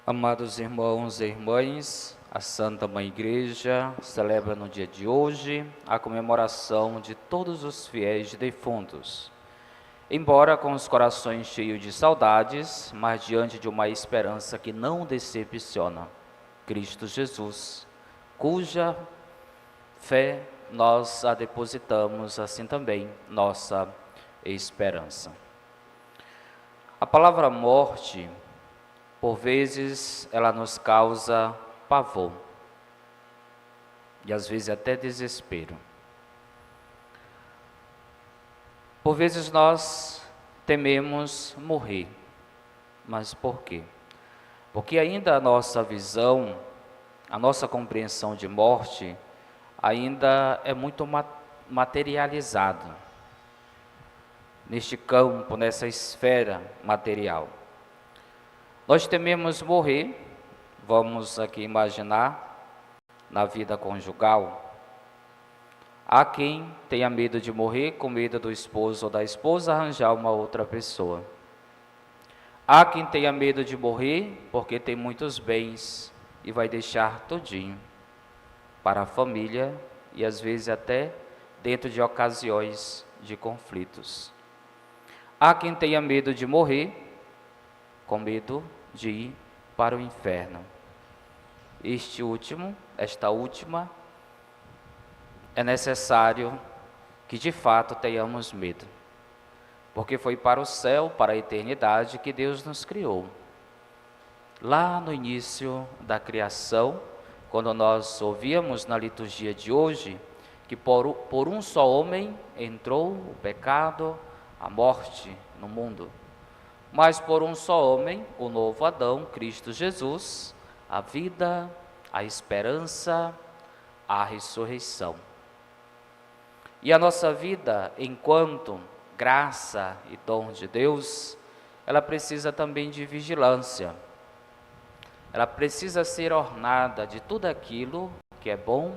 Amados irmãos e irmãs, a Santa Mãe Igreja celebra no dia de hoje a comemoração de todos os fiéis defuntos. Embora com os corações cheios de saudades, mas diante de uma esperança que não decepciona, Cristo Jesus, cuja fé nós a depositamos, assim também nossa esperança. A palavra morte, por vezes, ela nos causa pavor e às vezes até desespero. Por vezes nós tememos morrer, mas por quê? Porque ainda a nossa visão, a nossa compreensão de morte ainda é muito materializada neste campo, nessa esfera material. Nós tememos morrer, vamos aqui imaginar, na vida conjugal. Há quem tenha medo de morrer, com medo do esposo ou da esposa arranjar uma outra pessoa. Há quem tenha medo de morrer porque tem muitos bens e vai deixar tudinho para a família e às vezes até dentro de ocasiões de conflitos. Há quem tenha medo de morrer, com medo de ir para o inferno. Esta última, é necessário que de fato tenhamos medo, porque foi para o céu, para a eternidade que Deus nos criou. Lá no início da criação, quando nós ouvíamos na liturgia de hoje, que por um só homem entrou o pecado, a morte no mundo. Mas por um só homem, o novo Adão, Cristo Jesus, a vida, a esperança, a ressurreição. E a nossa vida, enquanto graça e dom de Deus, ela precisa também de vigilância. Ela precisa ser ornada de tudo aquilo que é bom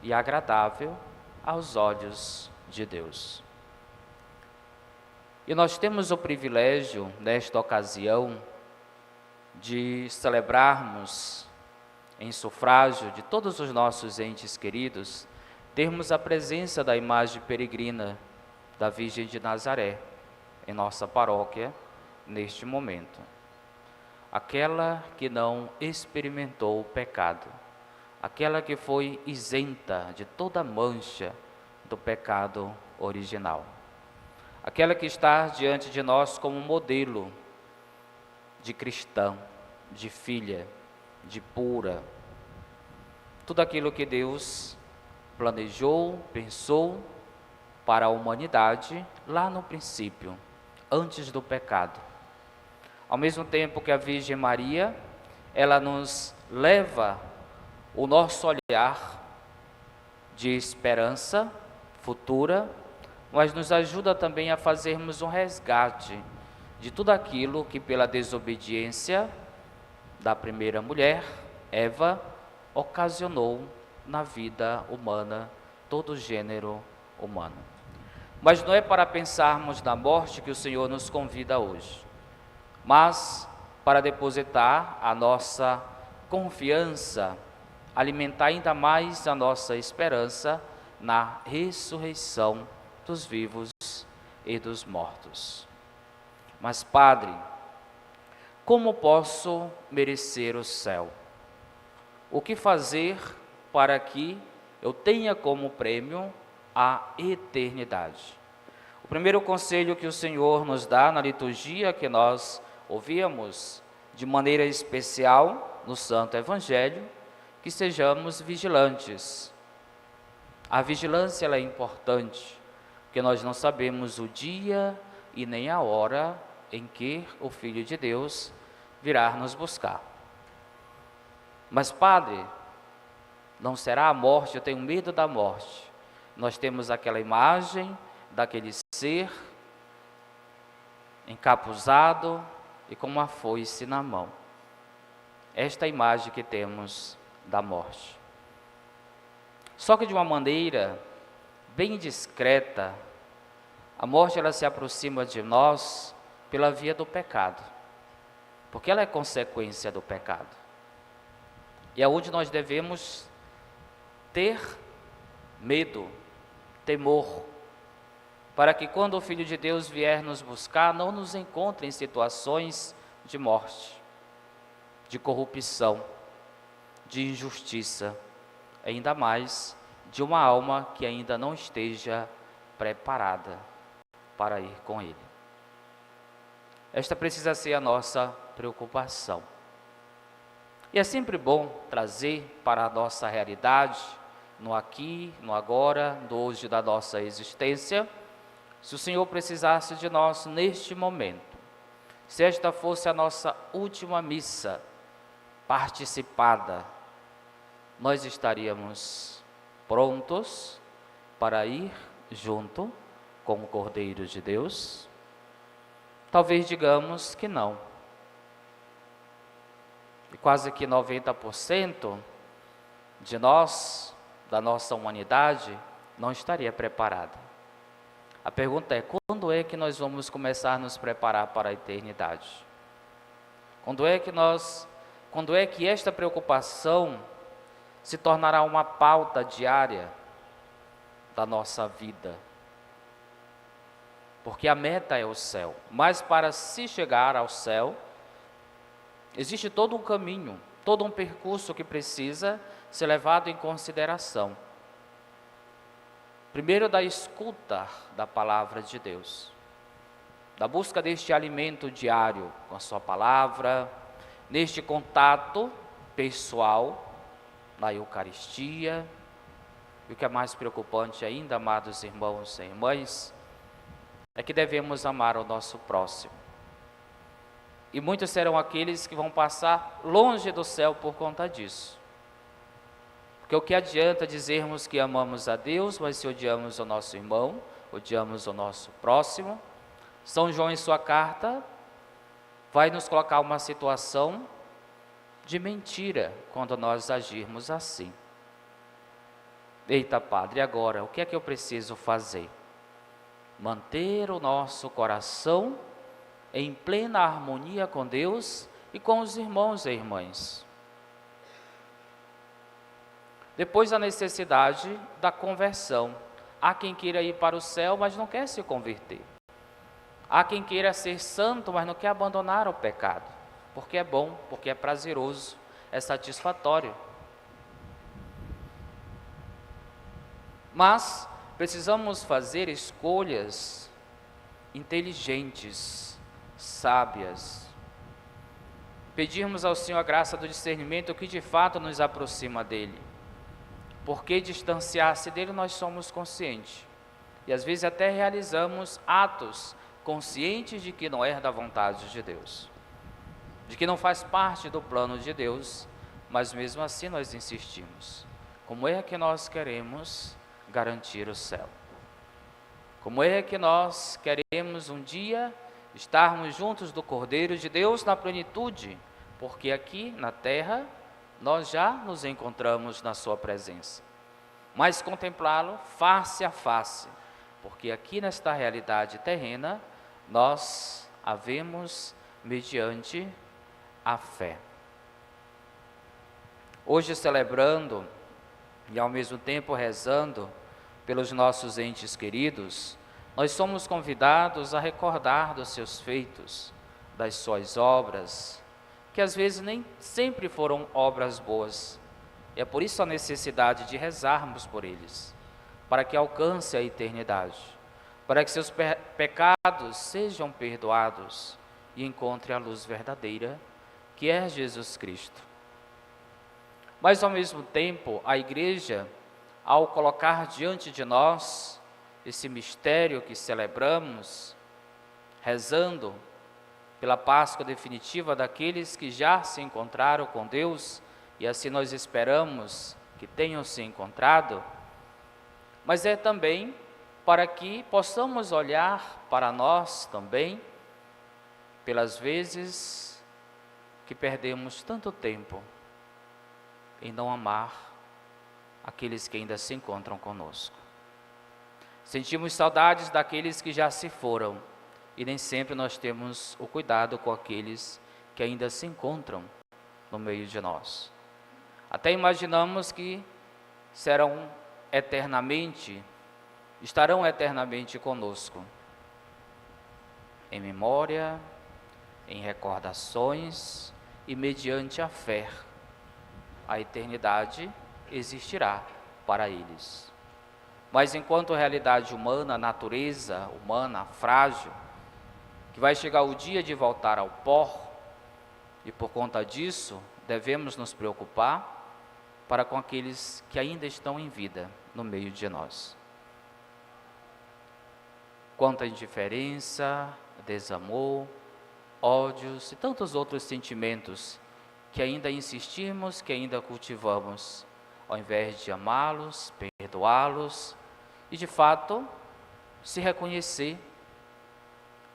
e agradável aos olhos de Deus. E nós temos o privilégio, nesta ocasião, de celebrarmos em sufrágio de todos os nossos entes queridos, termos a presença da imagem peregrina da Virgem de Nazaré em nossa paróquia neste momento. Aquela que não experimentou o pecado, aquela que foi isenta de toda mancha do pecado original. Aquela que está diante de nós como modelo de cristã, de filha, de pura. Tudo aquilo que Deus planejou, pensou para a humanidade lá no princípio, antes do pecado. Ao mesmo tempo que a Virgem Maria, ela nos leva o nosso olhar de esperança futura, mas nos ajuda também a fazermos um resgate de tudo aquilo que pela desobediência da primeira mulher, Eva, ocasionou na vida humana, todo o gênero humano. Mas não é para pensarmos na morte que o Senhor nos convida hoje, mas para depositar a nossa confiança, alimentar ainda mais a nossa esperança na ressurreição dos vivos e dos mortos. Mas, Padre, como posso merecer o céu? O que fazer para que eu tenha como prêmio a eternidade? O primeiro conselho que o Senhor nos dá na liturgia que nós ouvimos de maneira especial no Santo Evangelho, que sejamos vigilantes. A vigilância ela é importante, porque nós não sabemos o dia e nem a hora em que o Filho de Deus virá nos buscar. Mas, Padre, não será a morte, eu tenho medo da morte. Nós temos aquela imagem daquele ser encapuzado e com uma foice na mão. Esta é a imagem que temos da morte. Só que de uma maneira bem discreta, a morte ela se aproxima de nós pela via do pecado. porque ela é consequência do pecado. E é onde nós devemos ter medo, temor, para que quando o Filho de Deus vier nos buscar, não nos encontre em situações de morte, de corrupção, de injustiça, ainda mais de uma alma que ainda não esteja preparada para ir com Ele. Esta precisa ser a nossa preocupação. E é sempre bom trazer para a nossa realidade, no aqui, no agora, no hoje da nossa existência, se o Senhor precisasse de nós neste momento, se esta fosse a nossa última missa participada, nós estaríamos prontos para ir junto com o Cordeiro de Deus? Talvez digamos que não. E quase que 90% de nós, da nossa humanidade, não estaria preparada. A pergunta é: quando é que nós vamos começar a nos preparar para a eternidade? Quando é que esta preocupação se tornará uma pauta diária da nossa vida? Porque a meta é o céu, mas para se chegar ao céu, existe todo um caminho, todo um percurso que precisa ser levado em consideração. Primeiro, da escuta da palavra de Deus, da busca deste alimento diário com a sua palavra, neste contato pessoal, na Eucaristia. E o que é mais preocupante ainda, amados irmãos e irmãs, é que devemos amar o nosso próximo. E muitos serão aqueles que vão passar longe do céu por conta disso. Porque o que adianta dizermos que amamos a Deus, mas se odiamos o nosso irmão, odiamos o nosso próximo? São João, em sua carta, vai nos colocar uma situação de mentira quando nós agirmos assim. Eita, Padre, agora, o que é que eu preciso fazer? Manter o nosso coração em plena harmonia com Deus e com os irmãos e irmãs. Depois, a necessidade da conversão. Há quem queira ir para o céu, mas não quer se converter. Há quem queira ser santo, mas não quer abandonar o pecado, porque é bom, porque é prazeroso, é satisfatório. Mas precisamos fazer escolhas inteligentes, sábias. Pedirmos ao Senhor a graça do discernimento que de fato nos aproxima dEle. Porque distanciar-se dEle nós somos conscientes. E às vezes até realizamos atos conscientes de que não é da vontade de Deus, de que não faz parte do plano de Deus, mas mesmo assim nós insistimos. Como é que nós queremos garantir o céu? Como é que nós queremos um dia estarmos juntos do Cordeiro de Deus na plenitude? Porque aqui na terra nós já nos encontramos na sua presença, mas contemplá-lo face a face, porque aqui nesta realidade terrena nós a vemos mediante a fé. Hoje, celebrando e ao mesmo tempo rezando pelos nossos entes queridos, nós somos convidados a recordar dos seus feitos, das suas obras, que às vezes nem sempre foram obras boas. E é por isso a necessidade de rezarmos por eles, para que alcance a eternidade, para que seus pecados sejam perdoados e encontre a luz verdadeira, que é Jesus Cristo. Mas ao mesmo tempo, a Igreja, ao colocar diante de nós esse mistério que celebramos, rezando pela Páscoa definitiva daqueles que já se encontraram com Deus, e assim nós esperamos que tenham se encontrado, mas é também para que possamos olhar para nós também, pelas vezes que perdemos tanto tempo em não amar aqueles que ainda se encontram conosco. Sentimos saudades daqueles que já se foram, e nem sempre nós temos o cuidado com aqueles que ainda se encontram no meio de nós. Até imaginamos que estarão eternamente conosco, em memória, em recordações e mediante a fé. A eternidade existirá para eles. Mas enquanto realidade humana, natureza humana frágil, que vai chegar o dia de voltar ao pó, e por conta disso devemos nos preocupar para com aqueles que ainda estão em vida no meio de nós. Quanto à indiferença, desamor, ódios e tantos outros sentimentos que ainda insistimos, que ainda cultivamos, ao invés de amá-los, perdoá-los e de fato se reconhecer,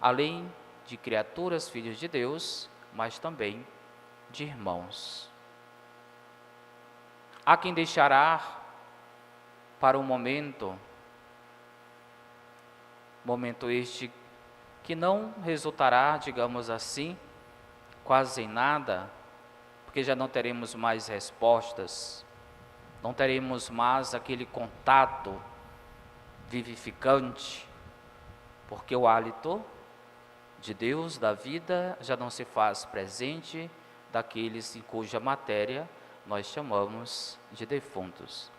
além de criaturas, filhos de Deus, mas também de irmãos. Há quem deixará para um momento este que não resultará, digamos assim, quase em nada, porque já não teremos mais respostas, não teremos mais aquele contato vivificante, porque o hálito de Deus, da vida, já não se faz presente daqueles em cuja matéria nós chamamos de defuntos.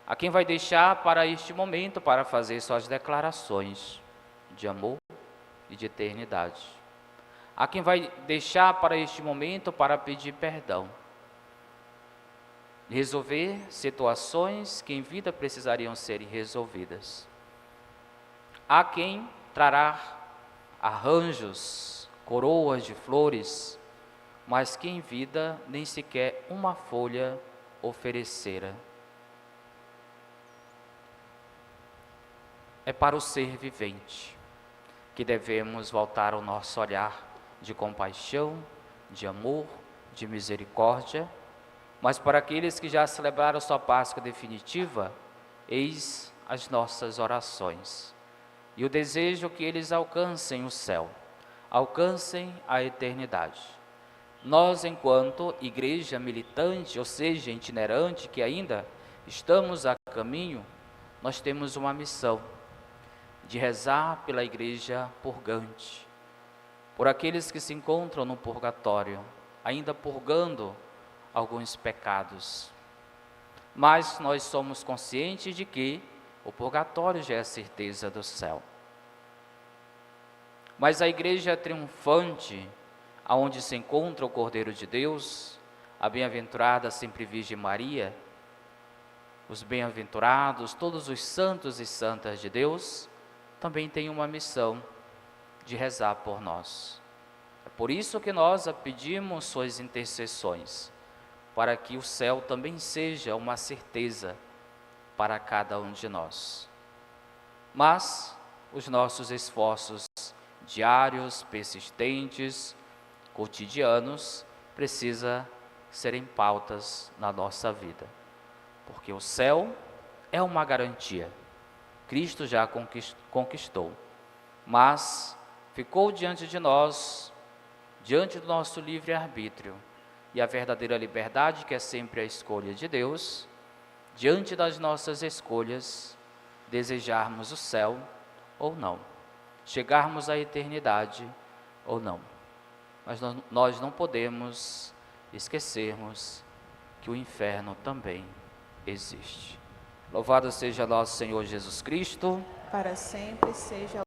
A quem vai deixar para este momento para fazer suas declarações de amor e de eternidade. Há quem vai deixar para este momento para pedir perdão, resolver situações que em vida precisariam ser resolvidas. Há quem trará arranjos, coroas de flores, mas que em vida nem sequer uma folha oferecera. É para o ser vivente que devemos voltar o nosso olhar de compaixão, de amor, de misericórdia, mas para aqueles que já celebraram sua Páscoa definitiva, eis as nossas orações. E o desejo que eles alcancem o céu, alcancem a eternidade. Nós, enquanto igreja militante, ou seja, itinerante, que ainda estamos a caminho, nós temos uma missão de rezar pela igreja purgante, por aqueles que se encontram no purgatório, ainda purgando alguns pecados. Mas nós somos conscientes de que o purgatório já é a certeza do céu. Mas a igreja triunfante, aonde se encontra o Cordeiro de Deus, a bem-aventurada sempre Virgem Maria, os bem-aventurados, todos os santos e santas de Deus, também tem uma missão de rezar por nós. É por isso que nós pedimos suas intercessões, para que o céu também seja uma certeza para cada um de nós. Mas os nossos esforços diários, persistentes, cotidianos, precisa serem pautas na nossa vida, porque o céu é uma garantia. Cristo já conquistou, mas ficou diante de nós, diante do nosso livre-arbítrio, e a verdadeira liberdade, que é sempre a escolha de Deus, diante das nossas escolhas, desejarmos o céu ou não, chegarmos à eternidade ou não. Mas nós não podemos esquecermos que o inferno também existe. Louvado seja nosso Senhor Jesus Cristo. Para sempre seja